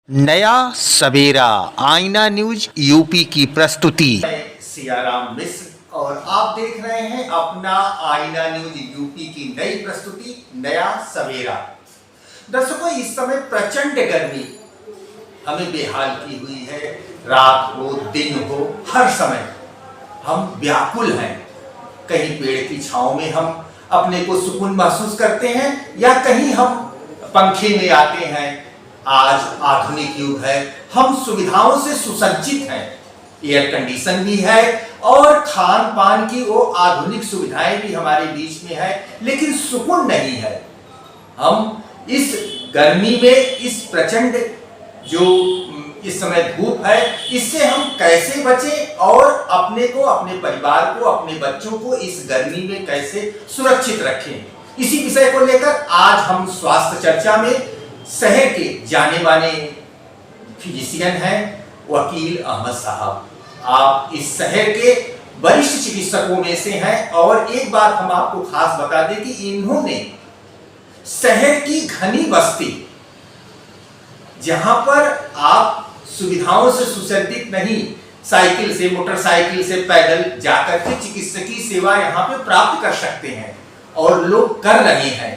नया सवेरा आईना news UP की प्रस्तुति। सियाराम मिश्र और आप देख रहे हैं अपना आईना न्यूज यूपी की नई प्रस्तुति नया सवेरा। दर्शकों, इस समय प्रचंड गर्मी हमें बेहाल की हुई है। रात हो दिन हो हर समय हम व्याकुल हैं। कहीं पेड़ की छांव में हम अपने को सुकून महसूस करते हैं या कहीं हम पंखे में आते हैं। आज आधुनिक युग है, हम सुविधाओं से सुसज्जित हैं। एयर कंडीशन भी है और खान पान की वो आधुनिक सुविधाएं भी हमारे बीच में है, लेकिन सुकून नहीं है। हम इस गर्मी में, इस प्रचंड जो इस समय धूप है, इससे हम कैसे बचें और अपने को, अपने परिवार को, अपने बच्चों को इस गर्मी में कैसे सुरक्षित रखें, इसी विषय को लेकर आज हम स्वास्थ्य चर्चा में शहर के जाने माने फिजिशियन हैं वकील अहमद साहब। आप इस शहर के वरिष्ठ चिकित्सकों में से हैं और एक बात हम आपको खास बता दें कि इन्होंने शहर की घनी बस्ती, जहां पर आप सुविधाओं से सुसज्जित नहीं, साइकिल से, मोटरसाइकिल से, पैदल जाकर के चिकित्सकीय सेवा यहां पे प्राप्त कर सकते हैं और लोग कर रहे हैं।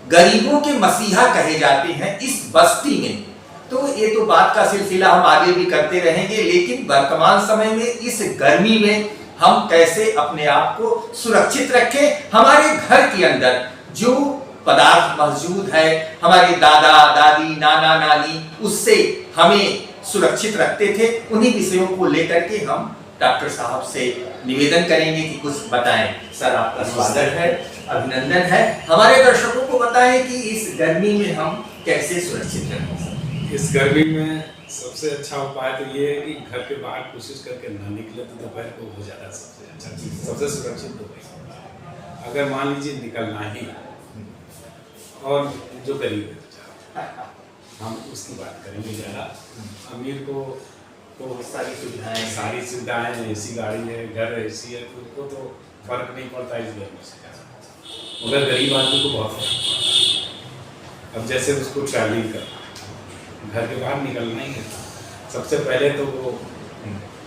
गरीबों के मसीहा कहे जाते हैं इस बस्ती में। तो ये तो बात का सिलसिला हम आगे भी करते रहेंगे, लेकिन वर्तमान समय में इस गर्मी में हम कैसे अपने आप को सुरक्षित रखें। हमारे घर के अंदर जो पदार्थ मौजूद है, हमारे दादा दादी, नाना नानी उससे हमें सुरक्षित रखते थे, उन्हीं विषयों को लेकर के हम डॉक्टर साहब से निवेदन करेंगे कि कुछ बताएं। सर, आपका स्वागत है, अभिनंदन है। हमारे दर्शकों को बताएं कि इस गर्मी में हम कैसे सुरक्षित रहें। इस गर्मी में सबसे अच्छा उपाय तो ये है कि घर के बाहर कोशिश करके ना निकले, तो दोपहर को हो जाता है सबसे अच्छा चीज, सबसे सुरक्षित तो। अगर मान लीजिए निकलना ही और जो गरीब है हम उसकी बात करेंगे। ज़्यादा अमीर को तो सारी सुविधाएं, एसी गाड़ी है, घर एसी है, तो उनको तो फर्क नहीं पड़ता इस गर्मी से। मगर गरीब आदमी को बहुत फर्क पड़ता है। अब जैसे उसको ट्रैवलिंग करना, घर के बाहर निकलना ही है, सबसे पहले तो वो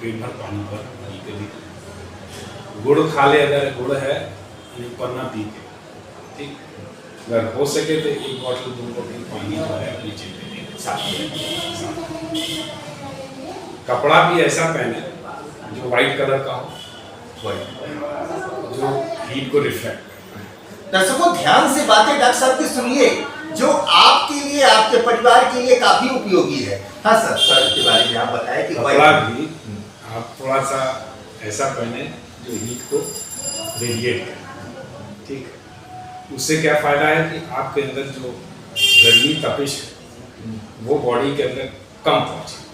पेट भर पानी पर हल्के भी गुड़ खा ले, अगर गुड़ है पन्ना पी के, ठीक। अगर हो सके तो एक बॉटल 2 बॉटल पानी जो है नीचे कपड़ा भी ऐसा पहने जो व्हाइट कलर का हो, जो हीट को रिफ्लेक्ट। दर्शकों, ध्यान से बातें डॉक्टर साहब की सुनिए, जो आपके लिए, आपके परिवार के लिए काफी उपयोगी है। हाँ सर, सर के बारे में आप बताएं कि कपड़ा भी आप थोड़ा सा ऐसा पहने जो हीट को रेडिएट करे, ठीक। उससे क्या फायदा है कि आपके अंदर जो गर्मी तपिश वो बॉडी के अंदर कम पहुंचे।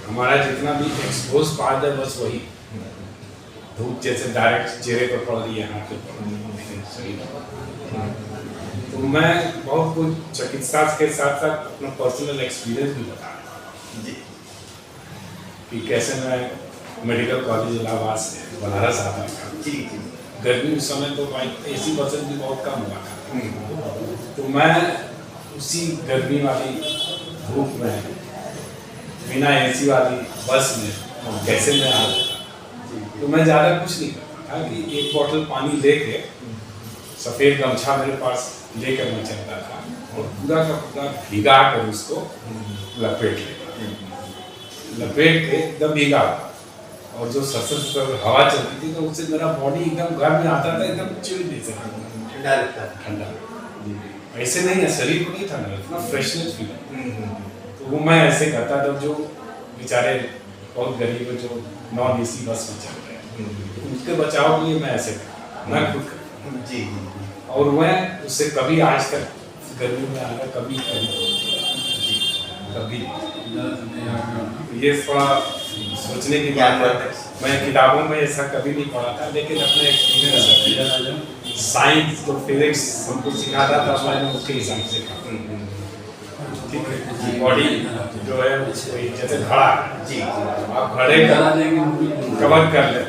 हमारा जितना भी एक्सपोज पार्ट है बस वही धूप जैसे डायरेक्ट चेहरे पर पड़ रही है, हाथ पे पड़ रही है शरीर। तो मैं बहुत कुछ चिकित्सा के साथ साथ अपना पर्सनल एक्सपीरियंस भी बता रहा हूँ कि कैसे मैं मेडिकल कॉलेज इलाहाबाद से बनारस आता था। गर्मी उस समय तो एसी बसें भी बहुत कम हुआ था, तो मैं उसी गर्मी वाली धूप में बिना एसी वाली बस में कैसे मैं आ जाता। तो मैं ज़्यादा कुछ नहीं करता था कि एक बोतल पानी लेके, सफ़ेद गमछा मेरे पास लेकर मैं चलता था और पूरा का पूरा भिगा कर उसको लपेट के एकदम भिगा, और जो सशस्त्र हवा चलती थी तो उससे मेरा बॉडी एकदम घर में आता था, एकदम चिल नहीं सकता, ठंडा। ऐसे नहीं है, शरीर को नहीं ठंडा, इतना फ्रेशनेस फील। तो वो मैं ऐसे करता था। जो बेचारे बहुत गरीब है जो नॉन एसी बस में चल रहे हैं, उसके बचाव के लिए मैं ऐसे करता, मैं खुद करता जी। और मैं उससे कभी आज तक गर्मी में आकर कभी ये थोड़ा सोचने की बात है। मैं किताबों में ऐसा कभी नहीं पढ़ा था, लेकिन अपने एक्सपीरियंस साइंस तो फिजिक्स हमको सिखाता था, मैंने उसके हिसाब से ठीक है। बॉडी जो है जैसे घड़ा जी, आप घड़े का कवर कर ले,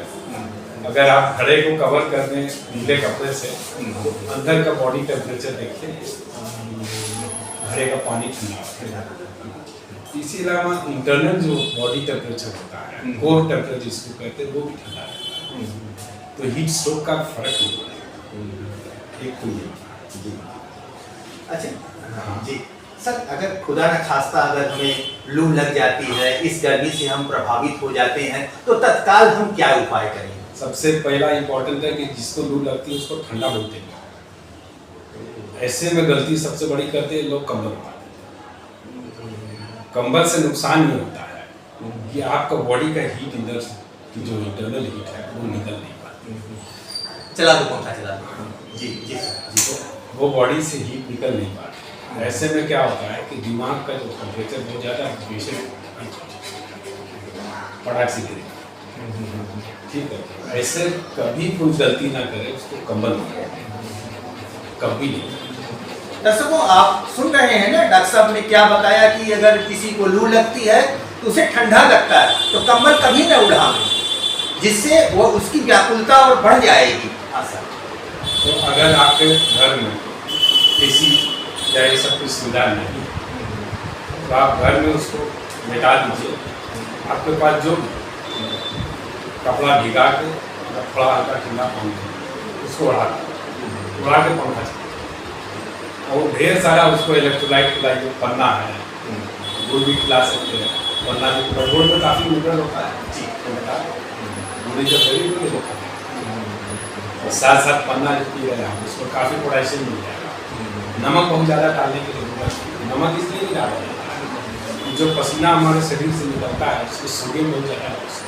अगर आप घड़े को कवर कर दें नीले कपड़े से, तो अंदर का बॉडी टेम्परेचर देखिए, घड़े का पानी ठंडा इसके अलावा इंटरनल जो बॉडी टेम्परेचर होता है, कोर टेम्परेचर जिसको कहते हैं, वो भी ठंडा रहता है। तो हीट स्ट्रोक का फर्क नहीं पड़ेगा। एक तो ये जी। अच्छा हाँ। जी सर, अगर खुदा न खास्ता अगर हमें लू लग जाती है, इस गर्मी से हम प्रभावित हो जाते हैं, तो तत्काल हम क्या उपाय करें? सबसे पहला इम्पोर्टेंट है कि जिसको लू लगती है उसको ठंडा बोलते हैं। ऐसे में गलती सबसे बड़ी करते हैं लोग, कंबल उठाते हैं। कंबल से नुकसान ये होता है कि आपका बॉडी का हीट अंदर की जो इंटरनल हीट है वो निकल नहीं पाती। चला दो पंखा, चला दो। जी जी सर। जी, तो वो बॉडी से हीट निकल नहीं पाती। ऐसे में क्या होता है कि दिमाग का जो टेम्परेचर बहुत ज़्यादा पटाख से गिरेगा। ठीक है, ऐसे कभी कोई गलती ना करे, उसको कंबल कभी नहीं। दर्शकों, आप सुन रहे हैं ना, डॉक्टर साहब ने क्या बताया कि अगर किसी को लू लगती है तो उसे ठंडा लगता है तो कंबल कभी न उड़ाएं, जिससे वो उसकी व्याकुलता और बढ़ जाएगी। हाँ सर। तो अगर आपके घर में एसी या ये सब कुछ सुविधा नहीं, तो आप घर में उसको मिटा दीजिए। आपके पास जो कपड़ा भिगा के थोड़ा हल्का ठंडा पानी उसको उड़ा के पंखा चलाइए। और ढेर सारा उसको इलेक्ट्रोलाइट खिलाई, जो पन्ना है गुड़ भी खिला सकते हैं। पन्ना भी गुड़ में काफ़ी मिनरल होता है जी, गुड़ी जब बड़ी गुड़ी होता है, और साथ साथ पन्ना जो पी रहे हैं उसमें काफ़ी पोटेशियम मिल जाएगा। नमक बहुत ज़्यादा डालने की जरूरत नहीं। नमक इसलिए नहीं डाला जाता है, जो पसीना हमारे शरीर से निकलता है उसको सोडियम बहुत ज़्यादा लॉस है।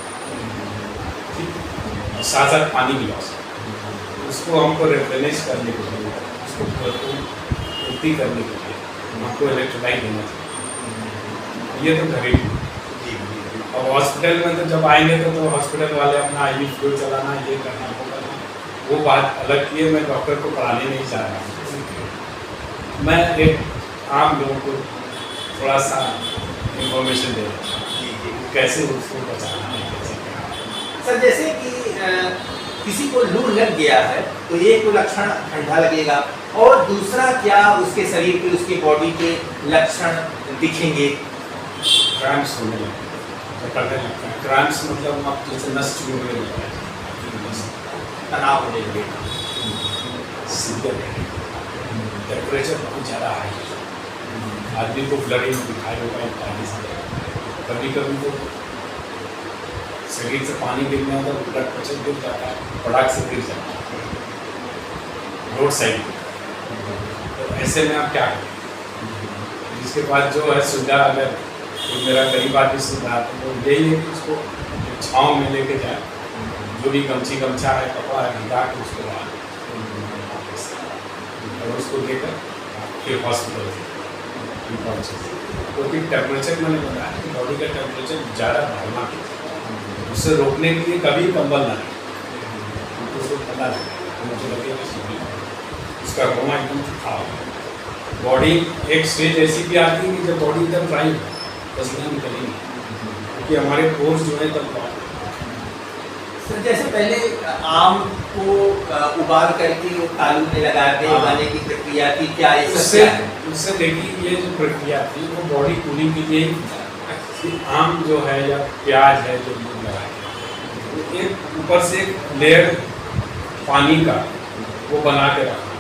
ठीक, और साथ साथ पानी भी लॉस है। उसको हमको रिप्लेनिश करने के लिए, उसको पूर्ति करने के लिए हमको इलेक्ट्रोलाइट देना चाहिए। ये तो घरेलू। और हॉस्पिटल में तो जब आएंगे तो हॉस्पिटल वाले अपना IV फ्लूइड चलाना, ये करना, वो करना, वो बात अलग की है। मैं डॉक्टर को पढ़ाने नहीं चाह रहा हूँ। मैं एक आम लोगों को थोड़ा सा इंफॉर्मेशन दे रहा हूँ कैसे उसको बचाना है, कैसे क्या। सर, जैसे कि किसी को लू लग गया है तो एक तो लक्षण ठंडा लगेगा, और दूसरा क्या उसके शरीर पे, उसके बॉडी के लक्षण दिखेंगे? क्रैम्प्स होने लगते हैं, पकड़ने लगता है। क्रैम्प्स मतलब आप जैसे नस चुभने लगता है, तनाव होने लगेगा, टेम्परेचर बहुत ज़्यादा हाई है। आदमी को ब्लडिंग दिखाई होगा पानी से। कभी कभी तो शरीर से पानी गिरने का ब्लड प्रेशर गिर जाता है, पटाख से गिर जाता है रोड साइड। तो ऐसे में आप क्या करें? जिसके पास जो है सुविधा, अगर तो मेरा करीब आदमी सुविधा तो यही है कि उसको छाँव में लेके जाए, जो भी गमछा है, कपड़ा है, भिगा के उसको डाल और उसको लेकर फिर हॉस्पिटल पहुँचे। क्योंकि टेम्परेचर मैंने बताया कि बॉडी का टेम्परेचर ज़्यादा बढ़ना है, उससे रोकने के लिए कभी कंबल ना लें, उसको ठंडा लगेगा, उसका रोना एकदम खड़ा हो। बॉडी एक स्टेज ऐसी भी आती है कि जब बॉडी एकदम ड्राई हो, पसीना निकलेंगे, क्योंकि हमारे पोर्स जो है तब सर, जैसे पहले आम को उबाल करके वो तालू में लगाते उगाने की प्रक्रिया थी, क्या उससे देखिए ये जो प्रक्रिया थी वो बॉडी कूलिंग के लिए ही। आम जो है या प्याज है जो लगाए, तो एक ऊपर से एक लेयर पानी का वो बना के रखा,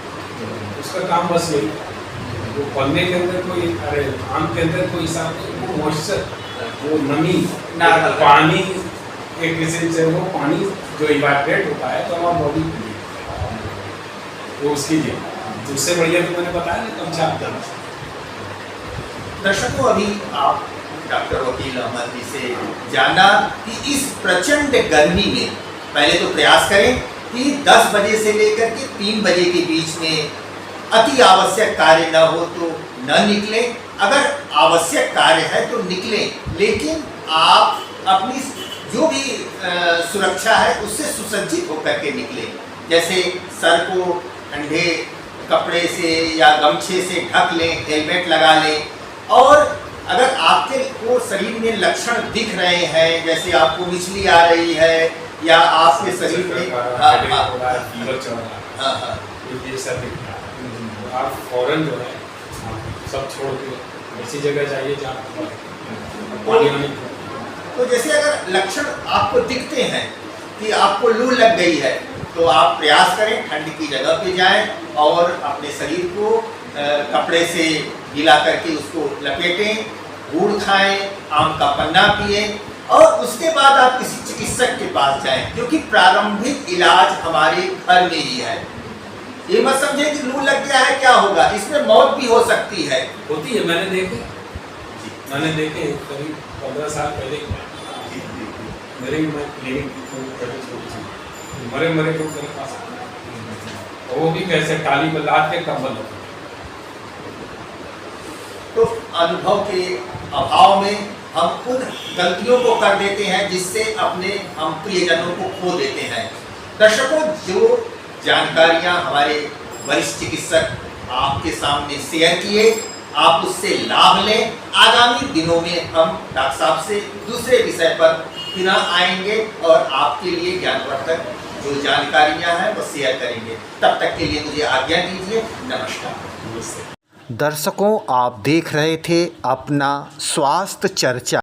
उसका काम बस यही। वो पन्ने के अंदर कोई, अरे आम के अंदर कोई हिसाब नहीं, वो मॉइस्चर, वो नमी, पानी एक किस्म से वो पानी जो इवापोरेट होता है तो हमारा बॉडी वो उसकी लिए। उससे बढ़िया तो मैंने बताया ना गमछा। दर्शकों, अभी आप डॉक्टर वकील अहमद जी से जाना कि इस प्रचंड गर्मी में पहले तो प्रयास करें कि 10 बजे से लेकर के 3 बजे के बीच में अति आवश्यक कार्य न हो तो न निकलें। अगर आवश्यक कार्य है तो निकलें, लेकिन आप अपनी जो भी सुरक्षा है उससे सुसज्जित होकर के निकले। जैसे सर को ठंडे कपड़े से या गमछे से ढक लें, हेलमेट लगा लें, और अगर आपके को शरीर में लक्षण दिख रहे हैं, जैसे आपको मिचली आ रही है या आपके शरीर में आप फौरन जो है सब छोड़ के ऐसी जगह जाइए जहाँ पानी वानी। तो जैसे अगर लक्षण आपको दिखते हैं कि आपको लू लग गई है, तो आप प्रयास करें ठंड की जगह पे जाएं और अपने शरीर को कपड़े से गीला करके उसको लपेटें, गुड़ खाएं, आम का पन्ना पिएं और उसके बाद आप किसी चिकित्सक के पास जाएं, क्योंकि प्रारंभिक इलाज हमारे घर में ही है। ये मत समझे कि लू लग गया है क्या होगा, इसमें मौत भी हो सकती है। होती है, मैंने देखे करीब 15 साल पहले मेरे भी मैं क्लिनिक मरे लोग मेरे पास और वो भी कैसे टाली में लाद के कंबल होते। तो अनुभव के अभाव में हम उन गलतियों को कर देते हैं जिससे अपने हम प्रियजनों को खो देते हैं। दर्शकों, जो जानकारियां हमारे वरिष्ठ चिकित्सक आपके सामने शेयर किए, आप उससे लाभ लें। आगामी दिनों में हम डॉक्टर साहब से दूसरे विषय पर पुनः आएंगे और आपके लिए ज्ञानवर्धक जो जानकारियां हैं वो शेयर करेंगे। तब तक के लिए मुझे आज्ञा दीजिए। नमस्कार। दर्शकों, आप देख रहे थे अपना स्वास्थ्य चर्चा।